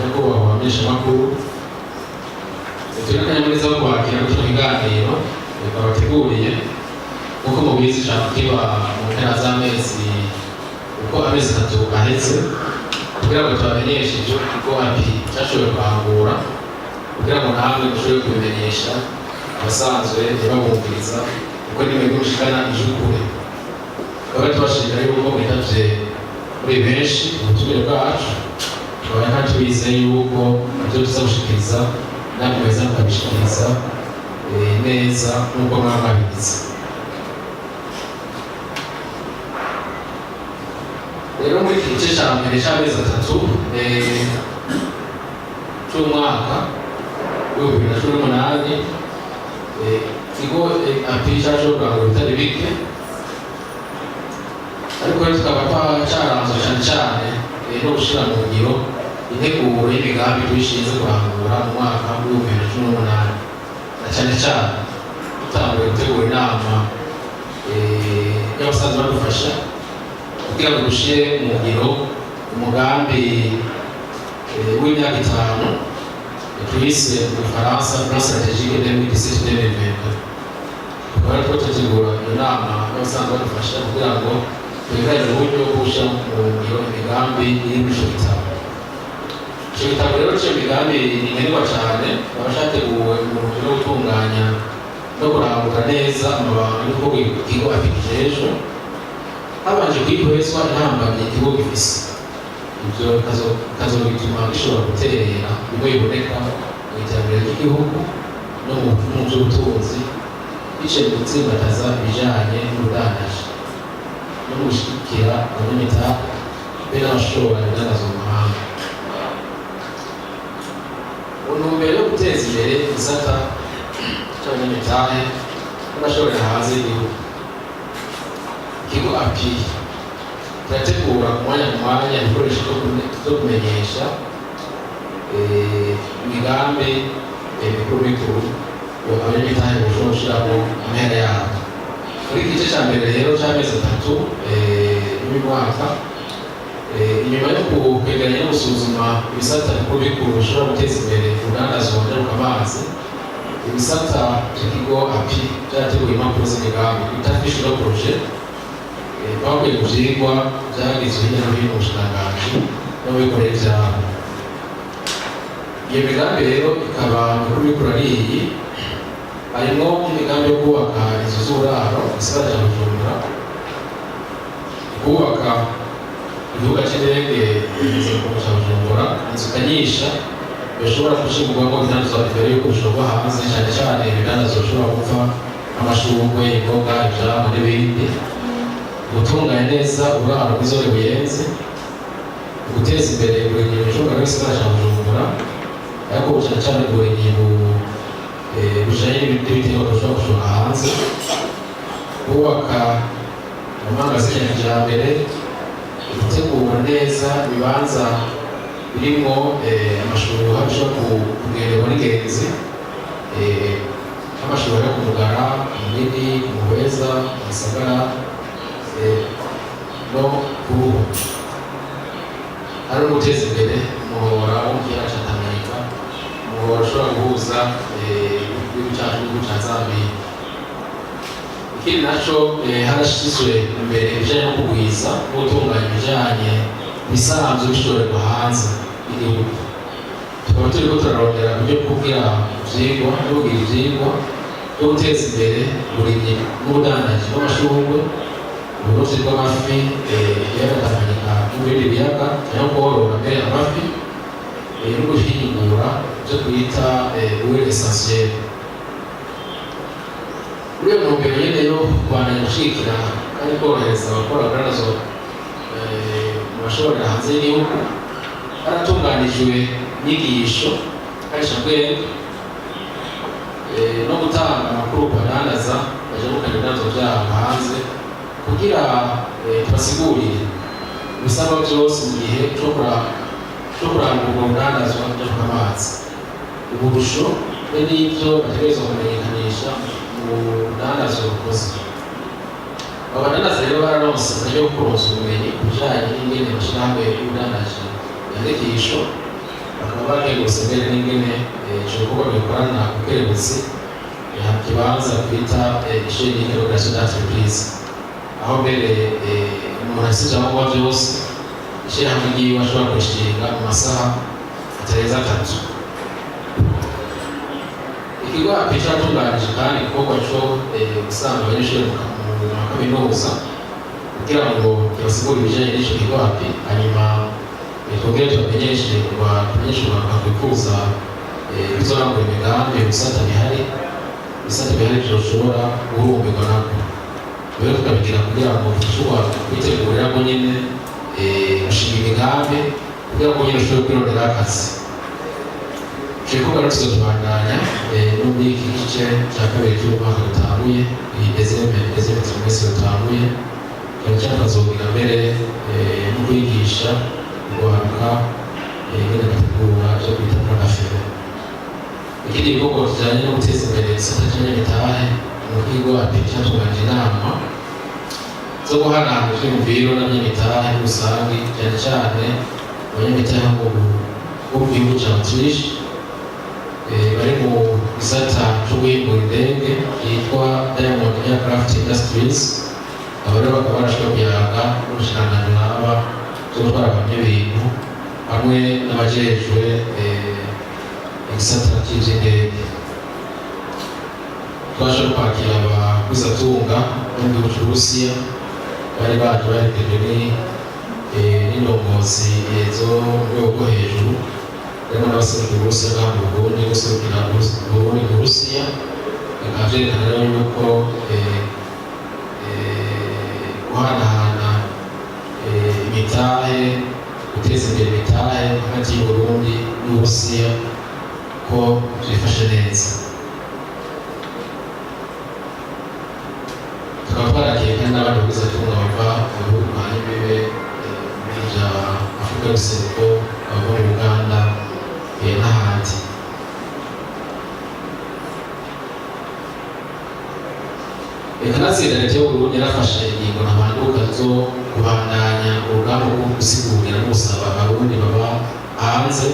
nyakubahwa abamenyeshamakuru, turi akanyamuneza ko kwakira kino kiganiro twabateguriye kuko mubizi ijambo kiba mu mpera z'amezi uko amezi 3 ahetse, kugira ngo tubamenyeshe ibyo kuko api cyashoboye kwangura, kugira ngo namwe mushobore kubimenyesha abasanzwe babumviriza kuko nimwe gushikana ijukure. Tukaba tubashimira yuko mwitavye muri benshi ubutumire bwacu, tukaba nta twizeye yuko ibyo tuzagushikiriza namwe mweza mukabishikiriza neza nk'uko mwabigize. Rero muri iki gice cya mbere cy'amezi 3 cy'umwaka w'2018 ikigo api cyaje kurangura ibitari bike, ariko tukaba twacaranzwe cyane no gushyira mu ngiro integuro y'imigambi twishinze kurangura mu mwaka w'2018, na cyane dutanguye gutegura inama y'abasanzwe badufasha kugira ngo dushyire mu ngiro umugambi w'imyaka 5 twise mu Faransa Plan Stratégique 2017-2020. Tukaba twategura inama y'abasanzwe badufasha kugira ngo twegeranye uburyo bwo gushyira mu ngiro imigambi iri muri icyo gitabo. Icyo gitabo rero cy'imigambi ni nkenerwa cyane, kikaba cyateguwe mu buryo bwo gutunganya no kurangura neza amabanga y'uko ikigo afite habanje kwihwezwa intambamyi ikigo gifise. Ibyo bikazobituma gishobora guterera bimwe biboneka mu iterambere ry'igihugu no mu by'ubutunzi, biciye mu gutsimbataza ibijyanye n'ubudandaji no mu gushyigikira abanyamitahe be n'abashobora ibidandaza mu mahanga. Mu ntumbero yo guteza imbere igisata cy'abanyamitahe n'abashobora hanze y'igihugu, ikigo api kirategura umwanya ku mwanya ibikoresho byo kumenyesha imigambi mikuru abanyamitahe bashobora gushyiramo impera yabo. Muri iki gice cya mbere rero cy'amezi 3 y'uyu mwaka, inyuma yo kwegeranya no gusuzuma ibisata bikuru bishobora guteza imbere urudandazwa njabukamazi, ibisata by'ikigo api byateguye impapuro z'imigambi bita fiche de projet, twakuye ku byigwa byagizwe hirya no hino mu bushikiranganji n'abikorera ibyabo. Iyo migambi rero ikaba mikuru ari iyi: harimo imigambi yo kubaka inzu z'uburaro mu gisagara cya Bujumbura, kubaka ikibuga cy'indege cya Bujumbura, inzu kanyisha bishobora gushingurwamo ibidandazwa mbere y'uko bishorwa hanze, cyane cyane ibidandazwa bishobora kuva amashurwe, imboga, ivyamwa n'ibindi, gutunganya neza uburaro bw'izone buyenzi, guteza imbere uburimyi bushoboka bw'igisagara cya Bujumbura, ariko cyane cyane uburimyi bujanye n'ibiterwa bishobora gushora hanze, kubaka amangazini ya kijambere, gutegura neza ibibanza birimo amashuri hashobora kugererwa n'ingenzi, nk'amashuri yo ku Mugara, Munini, Muhweza, Gisagara no Kuruhu. Hari no guteza imbere umuhora wo mu kiyaga cya Tanganyika, umuhora ushobora guhuza igihugu cyacu n'igihugu cya Zambia. Ikindi naco harashyizwe imbere ibijyanye no kugwiza no gutunganya ibijyanye bisanzwe bishorerwa hanze y'igihugu. Tukaba turiko turarondera uburyo bwo kugira ivyigwa no kugira ivyigwa byo guteza imbere uburimyi n'ubudandaji bw'amashurwe, uburovyi bw'amafi, ikiyaga Tanganyika n'ibindi biyaga, no korora mbere amafi no guhingura ibyo twita huile essentielle. Muri iyo ntumbero nyene yo kubandanya gushigikira kandi korohereza abakora urudandazwa mu bashorera hanze y'igihugu, haratunganijwe inyigisho karishabwenge no gutanga amakuru ku badandaza bajabukana ibidandazwa byabo hanze, kugira tubasigurire ibisabwa byose mu gihe cyo kurangura urudandazwa njabukamazi, uburusho be n'ibyo bategerezwa kumenyekanisha mu rudandazwa rukoze. Abadandaza rero bararonse uburyo bwo kuronsa ubumenyi ku bijyanye n'ingene bashyira hamwe y'ubudandaji, inyigisho bakaba bateguruse mbere n'ingene ico gikorwa bikorana kukerebutsi kibanza kwita ishuri y'integration d'entreprise aho mbere umuntu asije aho kuba vyose ishirahamwe ryiwe ashobora kurishinga mu masaha atarenze 3. Ikigo API cyatunganije kandi igikorwa cyo gusanga abanyeshuri mu kaminuza kugira ngo kibasigure ibijyanye n'icyo kigo API, hanyuma twongere tubamenyeshe abanyeshuri bakwifuza bizorangura imigambi ibisata bihari byoshobora guhumbirwa nabwo. Rero tukabigira kugira ngo dushobora kwitegurira ngo nyine gushinga imigambi kugira ngo nyine ushobore kwirondera akazi. Igikorwa rero tuzotubandanya no muri iki gice cya kabiri cy'umwaka dutanguye, iyi deuxième trimestre dutanguye, cyakazogira mbere no kwigisha guharuka ingene bategura ivyo kwita porofile. Ikindi gikorwa kijanye no guteza imbere igisata c'abanyamitahe mu kigo API cyatunganije inama zo guhanahana ivyiyumviro n'abanyamitahe rusangi, cyane cyane abanyamitahe bo mu gihugu ca Autriche bari mu gisata cyo guhingura indege yitwa Diamond Aircraft Industries. Aba rero bakaba barashobora kuyaga n'ubushikiranganji n'aba zo gutwara abantu hamwe n'abajejwe igisata cy'indege. Twashoboye kwakira abagwizatunga bo mu gihugu c'Uburusiya bari baje baherekejwe n'indongozi zo mu rwego rwo hejuru, harimo n'abaserukira Uburusiya bwa mu Burundi, guserukira Burundi mu Burusiya. Bikaba vyerekana rero yuko guhanahana imitahe, guteza imbere imitahe hagati y'Uburundi n'Uburusiya ko vyifashe neza. Tukaba twaragiye kandi n'abandi bagwizatunga bava mu bihugu bihana imbibe vya Afurika y'Ubuseruko, bava mu Uganda n'ahandi. Kanatsinda leta y'Uburundi yarafashe ingingo ntabanduka zo kubandanya urugamba rwo gusigurira no gusaba abarundi baba hanze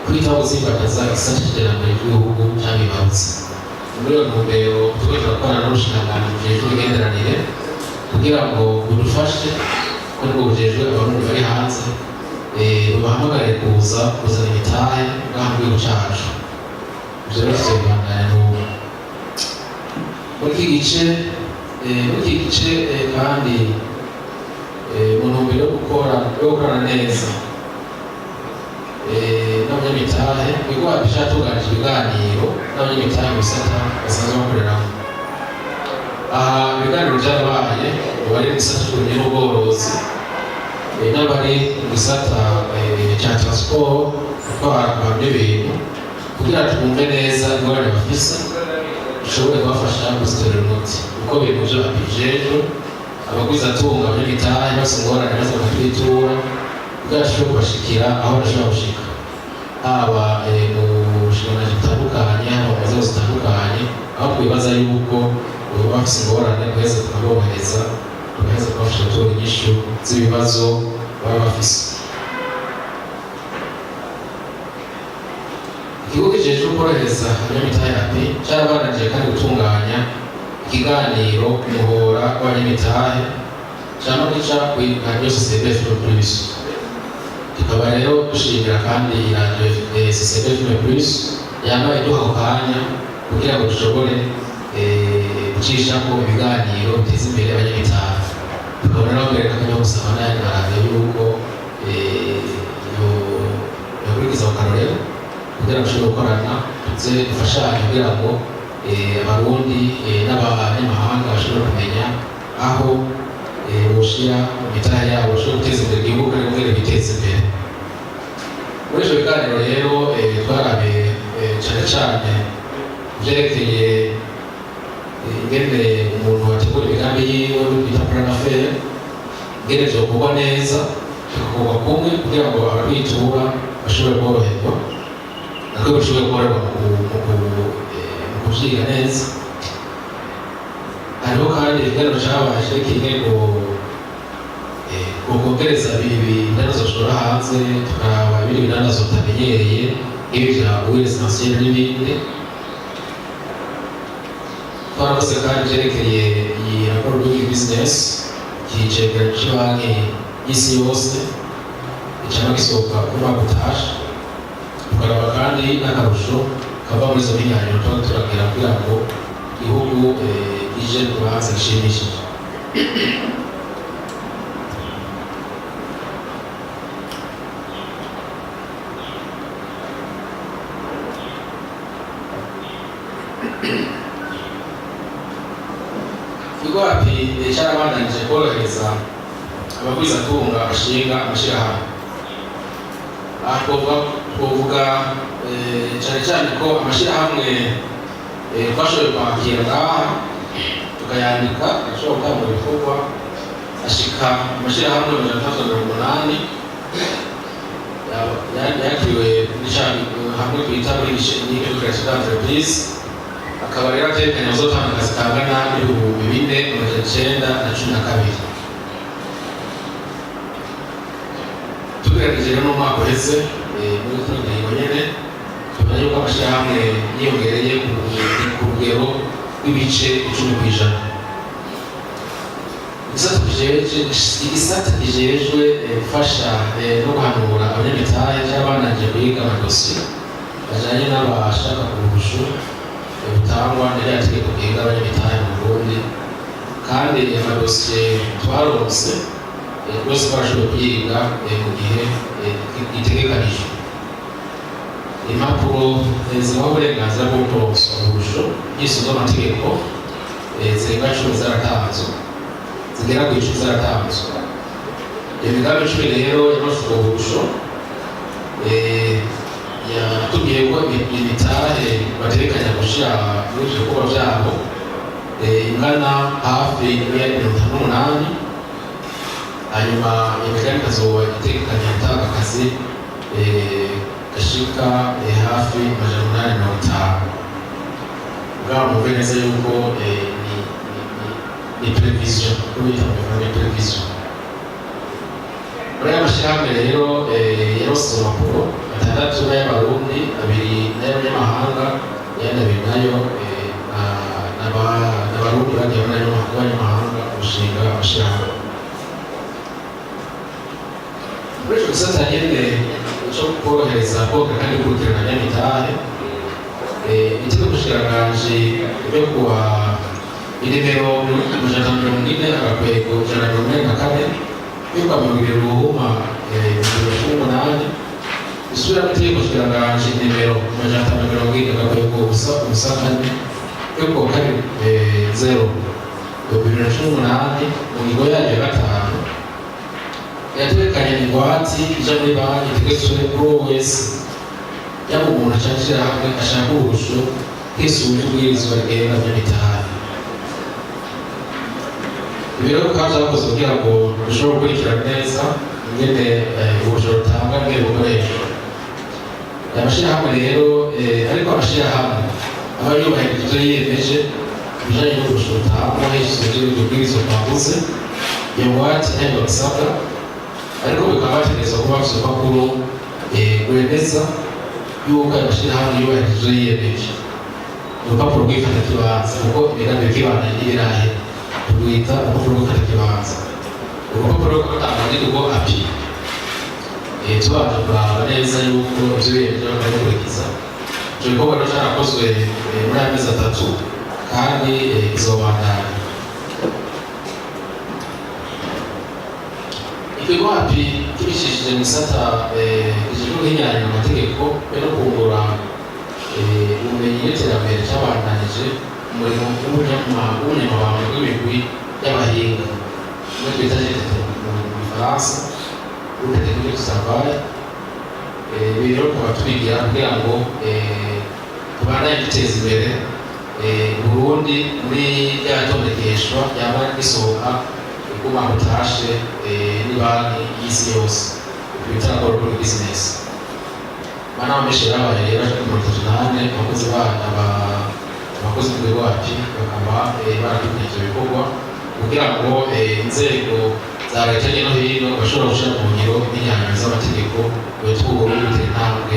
kwitaho gusimbataza igisata c'iterambere ry'igihugu cabibarutse. Muri iyo ntumbero turiko turakorana n'ubushikiranganji bujejwe imigenderanire kugira ngo budufashe ko nibwo bujejwe abarundi bari hanze babahamagare kuzana imitahe ngaha mu gihugu cacu. Ivyo rero tuzobandanya n'ubu muri iki gice kandi mu ntumbero yo gukorana neza n'abanyamitahe. Ibigo API cyatunganije ibiganiro n'abanyamitahe mu bisata basanzwe bakoreramo. Aha ibiganiro byarabaye bari mu gisata cy'uburimyi n'ubworozi n'abari mu gisata cya transport gutwara abantu n'ibintu kugira ngo twumve neza ingorane bafise dushobore kubafasha kuzitorera umuti kuko ibintu byo abijejwe abagwizatunga abanyamitahe bose ingorane maze bakatwitura kugira dushobore kubashikira aho bashobora gushika, haba mu bushikiranganji butandukanye, haba mu nzego zitandukanye, aho twibaza yuko bafise ingorane guheza tukaborohereza tugaheza kubafasha gutora inyishu z'ibibazo baba bafise. Ikigo kijejwe korohereza abanyamitahe API carabandanije kandi gutunganya ikiganiro ku muhora w'abanyamitahe cama gica kw'iradiyo Société FM Plus. Tukaba rero dushimira kandi iradiyo Société FM Plus yambaye iduha ako kanya kugira ngo dushobore gucishako ibiganiro biteza imbere abanyamitahe. Tukaba rero babereka akanya gusaba n'ayandi maradiyo yuko yokurikiza ako karorero kugira ngo dushobore gukorana tuze dufashanye kugira ngo abarundi n'abanyamahanga bashobore kumenya aho boshira imitahe yabo bashobore guteza imbere igihugu kandi kugira biteze imbere. Muri ivyo biganiro rero twarabe cane cane vyerekeye ingene umuntu ategura imigambi yiwe bita plan d'affaires, ingene vyokorwa neza bigakorwa kumwe kugira ngo ababitura bashobore koroherwa nako bashobore koroherwa mu kuvyiga neza. Hariho kandi ikiganiro cabaye kimwe ku kukongereza ibidandazo bishora hanze tukaraba ibindi bidandazo tutamenyereye nk'ibya residentiel n'ibindi. Twarakoze kandi byerekeye iyi raporo doing business kicegera cy'ibanki y'isi yose cyangwa gisohoka ku mwaka utaje, tukaraba kandi n'akarusho kava muri izo binyanyiro tuba turagira kugira ngo igihugu ije ku bahanzi gishimishije. Ikigo API cyarabandanije korohereza abagwizatunga bashinga amashyirahamwe. Aha twavuga cyane cyane ko amashyirahamwe twashoboye kwakira ngaha tukayandika ashobora gutanga mu bikorwa ashika amashyirahamwe 380 yakiriwe hamwe twita muri Nique Création d'Entreprise, akaba rero atekanye azotanga akazi kangana n'ibihumbi 4,912. Tugerageje rero n'umwaka uheze muri kino gihe nyene tubona yuko amashyirahamwe yiyongereye ku rugero rw'ibice 10%. Igisata kijejwe gufasha no guhanura abanyamitahe cy'abananje kwiga amadosiye ajanye n'abashaka kurusha butangwa n'iriya tegeko rigenga abanyamitahe mu Burundi, kandi amadosiye twaronse rwose barashoboye kuyiga mu gihe gitegekanijwe. Impapuro zibaha uburenganzira bwo kuronswa uburusho by'isuzuma amategeko zirenga 10 zaratanzwe, zigera ku 10 zaratanzwe. Imigambi 10 rero y'amashuri uburusho yatubwiye ko imitahe baterekanya gushyira muri ibyo bikorwa byabo ingana hafi ya 58. Hanyuma imigani ikazoba itekanye gutanga akazi gashika hafi 850. Bwa mube neza yuko ni prevision, ni prevision. Muri aya mashyirahamwe rero yarose amakuru 6 y'Abarundi, 2 y'abanyamahanga, ayandi 2 nayo n'Abarundi bagiye n'abanyamahanga gushinga amashyirahamwe. Muri icyo gisata nyine cyo korohereza koga kandi gukurikirana abanyamitahe, itegeko nshingakanji ryo kuwa inimero 140/144 y'ukwa 2018 isubira mu itegeko nshingakanji nimero 570/4 yo kuwa 0/2018 mu ngingo yayo ya 5 yatekanye ingwate ija muri banki itegetswe kuri wese yaba umuntu acakira hamwe ashaka uburusho bw'isuzuma ubwirizwa rigenga abanyamitahe. Ibi rero kandi bakoze kugira ngo bishobore gukurikirana neza ingene uburusho butanga bwe bukoreshwa. Aya mashyirahamwe rero ariko amashyirahamwe aba yubahirije ibyo yiyemeje ibijanye n'uburusho butangwa hishizwe ubwirizwa twavuze, iyo ngwate ntabwo bisabwa, ariko bikaba bategerezwa kuba bafite urupapuro rwemeza yuko ayo mashyirahamwe yubahirije ibyo yiyemeje. Urupapuro rw'ifatakibanza kuko imigambi y'ikibanda n'ibirahe turwita urupapuro rw'ifatakibanza. Urupapuro rw'agatanga n'ikigo API tubanje kuraba neza yuko ibyo biyemeje bakabikurikiza. Icyo gikorwa rero cyarakozwe muri aya mezi 3 kandi izobandanya. Ikigo API kibishishije mu gisata kijejwe guhinyanya amategeko no kungura ubumenyi n'iterambere cyabandanije umurimo w'ubunyamabanga bw'imigwi y'abahinga no twita mu Gifaransa ubutegetsi bw'isavaye. Ibi rero tukaba tubigira kugira ngo tubandanye duteza imbere Burundi muri rya tondekeshwa ryaba risohoka umwaka utashe ni banki y'isi yose twita corporate business. Bana bameshera abaye baje ku mutujane abakozi abakozi b'Iwacu bakaba barakurikije ibikorwa kugira ngo inzego za leta no hino bashobora gushira mu ngiro n'inyanyo z'amategeko y'utwugo n'ubutera intambwe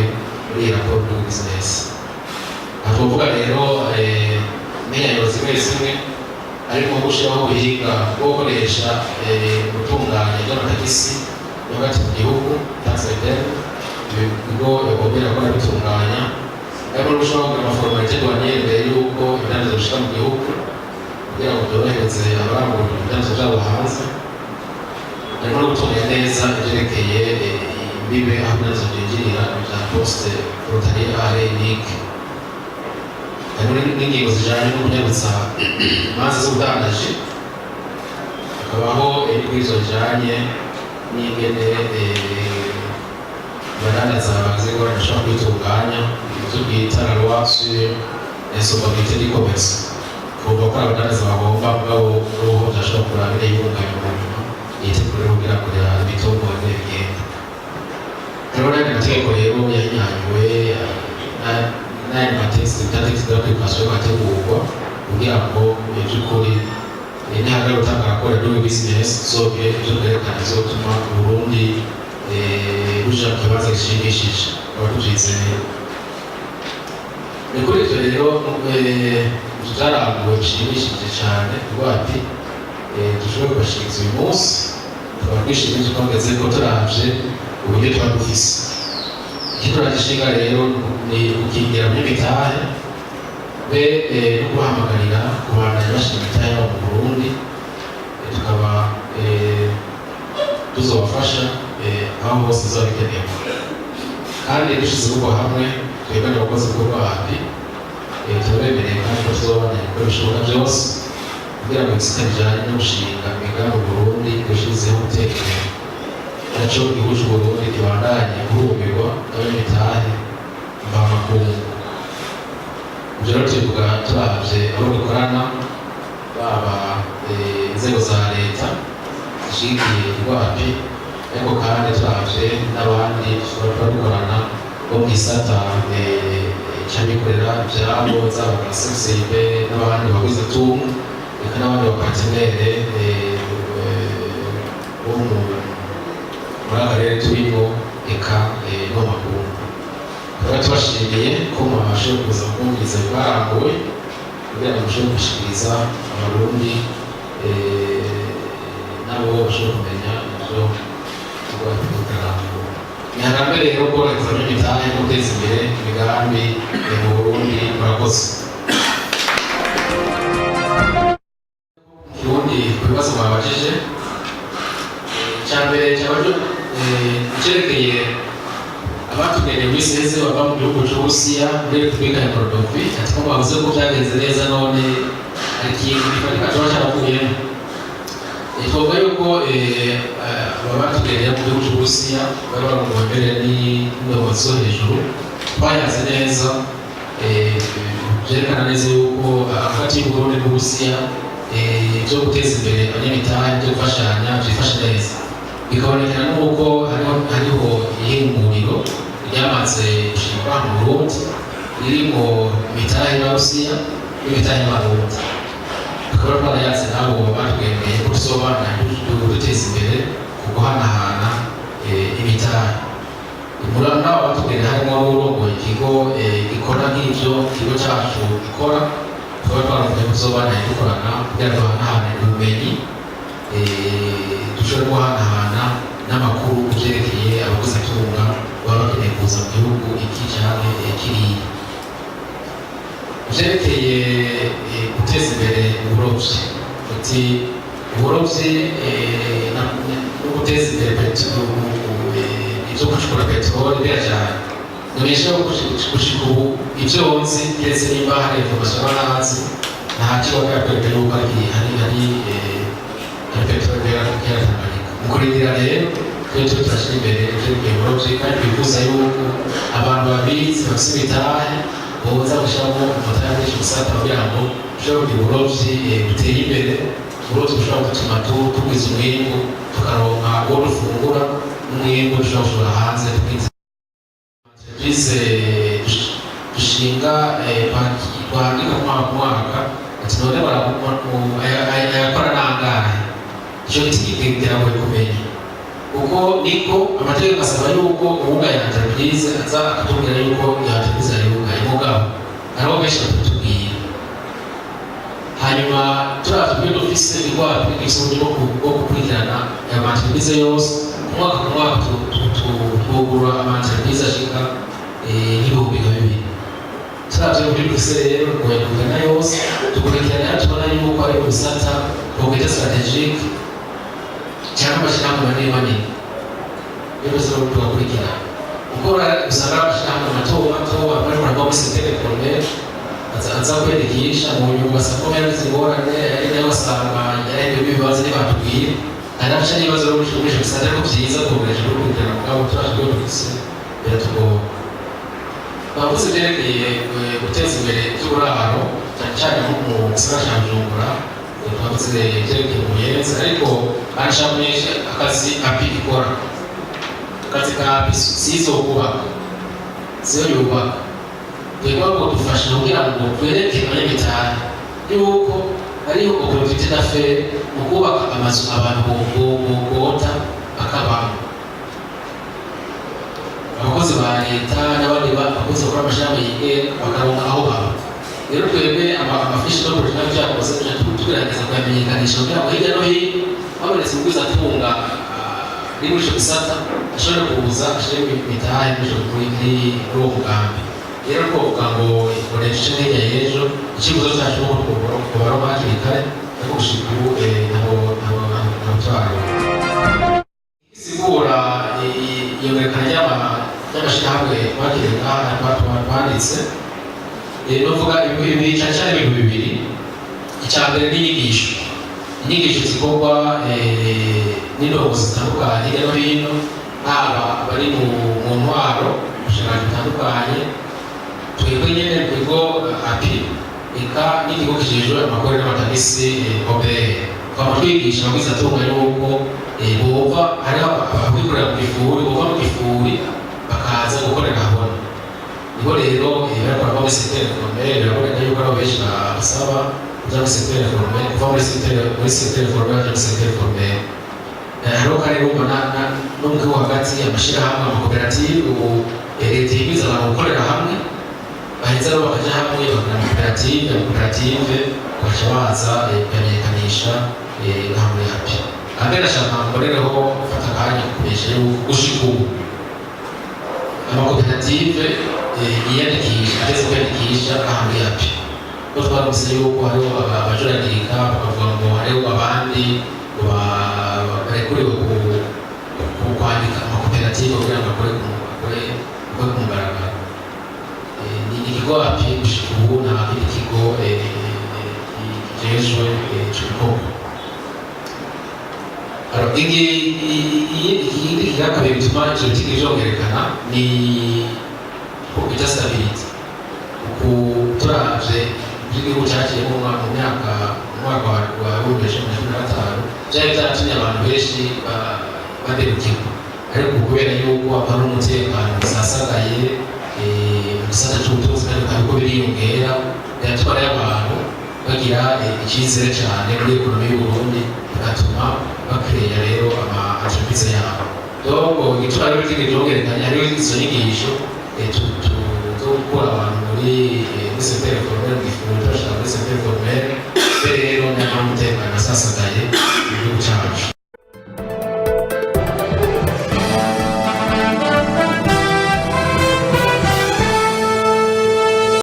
muri raporo de business. Tuvuga rero n'inyanyo zimwe zimwe ariko gushiraho ubuhinga bwo gukoresha gutunganya ry'amatagisi yo hagati mu gihugu tax return ibigo bigomba gukora bitunganya ariko gushiraho amaformalite douanière mbere y'uko ibidandaza bishika mu gihugu kugira ngo byorohereze abarangura ibidandaza byabo hanze, ariko no gutunganya neza ibyerekeye imbibe aho ibidandaza byinjirira bya poste frontalière unique. N'ingingo zijanye no kunyarutsa imanza z'ubudandaji, hakabaho ibwirizwa bijanye n'ingene abadandaza bagize ingorane bashobora kwitunganya, ivyo bita la loi sur l'insolvabilité du commerce. Kuvuga ko abadandaza bagomba mugabo uruho byashobora kurabira y'ubunganya mu nyuma yitegurira kugira ngo ibitungane bigende. Rero n'andi mategeko rero yahinyanywe n'andi mategeko bitategetswe kwifashishwa gutegurwa kugira ngo by'ukuri nihagara gutanga raporo de business zobe ibyo bwerekana bizotuma Burundi buja mu kibanza gishimishije abatuvizeye. Ni kuri ivyo rero tutaranguwe bishimishije cyane kuko ati dushobora kubashikiriza uyu munsi tukaba twishimije ko ngeze ko turavye uburyo tuba dufise. Ikitura gishinga rero ni ukigira muri mitahe be no guhamagarira kubandanya bashinga imitahe mu Burundi, tukaba tuzobafasha aho hose bizabikenewe kandi dushize ubwo hamwe twebwe n'abakozi b'urwanda turabemereye kandi ko tuzobandanya gukora ibishoboka byose kugira ngo igisata bijanye no gushinga imigambi mu Burundi dushizeho umutekano naco ihuje Burundi kibandanye kurumirwa n'abanyamitahe mvamakungu. Ivyo rero tubivuga turavye abo dukorana baba inzego za leta zishigikiye urwapi, ariko kandi turavye n'abandi dushobora dukorana bo mu gisata c'abikorera ivyabo zaba nka CCB n'abandi bagwizatunga eka n'abandi bapartenere bo muri akarere turimo eka no makuru. Tukaba tubashimiye ko mwabashe kuza kumviriza ibibaranguwe kugira ngo mushobore gushikiriza abarundi nabo bashobora kumenya ivyo tugarangura. Niharambe rero korohereza n'imitahe no guteza imbere imigambi mu Burundi. Murakoze. Kirundi ku bibazo mwabajije, icyambere cyabaje icyerekeye abatugeneye muri seze bava mu gihugu cy'Uburusiya muri Repubulika ya Moldova, ati ko bavuze ko byagenze neza none hari ikintu gifatika kiba cyaravuyemo. Twavuga yuko abatugeneye mu gihugu cy'Uburusiya bari barongowe mbere n'ubuyobozi bwo hejuru bayaze neza, byerekana neza yuko hagati y'Uburundi n'Uburusiya byo guteza imbere abanyamitahe byo gufashanya byifashe neza. Bikabonekana n'uko hariho ihinguriro ryamaze gushingwa mu Burundi ririmo imitahe y'Abarusiya n'imitahe y'Abarundi. Tukaba twarayaze nabo batwemeye ko tuzobananya duteza imbere ku guhanahana imitahe. Muri abo batubwira harimo n'urongoye ikigo gikora nk'ivyo ikigo cyacu gikora, tukaba twaravuye ko tuzobananya dukorana kugira ngo duhanahane ubumenyi dushobora guhanahana n'amakuru byerekeye abaguzatunga baba bakeneye kuza mu gihugu iki canke kiriya. Byerekeye guteza imbere uburovyi, uti uburovyi no guteza imbere ivyo gucukura peteroli birajana. Nibesha gushika ubu ivyo nzi ndetse nimba hari information banazi nta kibazo yakwereka yuko hari peteroli yaratanganyika. Mu kurindira rero twe turashira imbere ivyerekeye uburovyi kandi twifuza yuko abantu babizi bafise imitahe boza gushiramo umutahe mwinshi musata kugira ngo dushobore kugira uburovyi buteye imbere, uburovyi bushobora gutuma tugwiza umwimbu tukaronka uwo dufungura n'umwimbu dushobora gushora hanze tukiza. Dushinga kwandika umwaka ati none ayakora nangahe icyo giti kiragoye kumenya kuko niko amategeko asaba yuko uwugaye entreprise aza akatubwira yuko iyo entreprise yugaye mugabo ariho benshi batubwira hanyuma turatubwira dufise igwara igisonje bwo gukurikirana aya entreprise yose umwaka ku mwaka tugura entreprise ashika n'ibihumbi bibiri turavye muri dufise rero kuyagurana yose tukurikirana tubona yuko ari ubusata bw'ubwite strategique cyangwa amashirahamwe manini rero zo tugakurikirana gukora usanga amashirahamwe mato abari muri secteur economique aza kwerekisha mu nyungu basako yagize ingorane ari nayo basanga yarenge ibibazo nibatubwira araca ibibazo rero muri bisata ko byiza kugurisha no kugira ngo turashobora dufise biratugora bavuze byerekeye guteza imbere by'uburaro cyane nko mu gisagara cya Bujumbura bavuze byerekeye ubuyenzi ariko arashamenyesha akazi api ikora akazi ka api sizo kubaka siyo yubaka yego ngo dufashe kugira ngo twereke abanyamitahe yuko ariyo opportunité d'affaires mu kubaka amazu abantu bogota bakabamo abakozi ba leta n'abandi bakoze bakora amashami yigenga bakaronka aho baba rero twebwe amafishi no kurusha byakoze tugerageza kuyamenyekanisha kugira ngo hirya no hino babonetse ubwiza atunga muri ico gisata ashobora kuza ashire imitahe muri uwo mugambi rero twovuga ngo ikoreshe n'irya y'ejo ikibazo cyacu no kubaronka hakiri kare ariko gushika ubu nabo twari sigura iyorekana ry'amashirahamwe bakirenga banditse novuga ibi cyane ibintu bibiri icya mbere n'inyigisho zikorwa n'indongozi zitandukanye hirya no hino haba abari mu ntwaro inshingano zitandukanye twebwe nyine mu bigo api eka n'ikigo kijejwe amakori n'amatagisi obere twaba twigisha amabwiriza atunga y'uko bova hariho abikorera mu gifuri bova mu gifuri bakaza gukorera habona niho rero barakora muri secteur informel biraboneka yuko ari benshi basaba kuja muri secteur informel kuva muri secteur informel baja muri secteur formel hariho kandi n'ubona no mu gihugu hagati amashirahamwe amakoperative ubu leta yimiza abantu gukorera hamwe baheza rero bakaja hamwe bakora amakoperative bakaca baza bamenyekanisha intambwe yapi kandi nashaka mbonereho gufata akanya kumenyesha yuko gushika ubu amakoperative yiyandikisha ageze kwiyandikisha ahantu yapi ko twarumvise yuko hariho abajuragirika bakavuga ngo hariho abandi barekuriwe kwandika amakoperative kugira ngo akore ku mugaragaro ni ikigo api gushika ubu nta kindi kigo kijejwe ico gikorwa ikindi kigira kabiri bituma ivyo biti vyongerekana ni bita stability turavye igihugu cakiyemo mu mwaka wa 2015 vyari vyaratumye abantu benshi badebukirwa ariko kubera yuko abantu umutekano usasagaye mu gisata c'ubutunzi kandi uko biriyongera biratuma rero abantu bagira icyizere cyane muri ekonomi y'Uburundi bigatuma bakireya rero ama-entreprise yabo dogo igituma rero kindi byongerekanye hariho izo nyigisho zo gukura abantu muri secteur informel mu gifungo bashaka muri secteur formel mbere rero n'umutekano asasagaye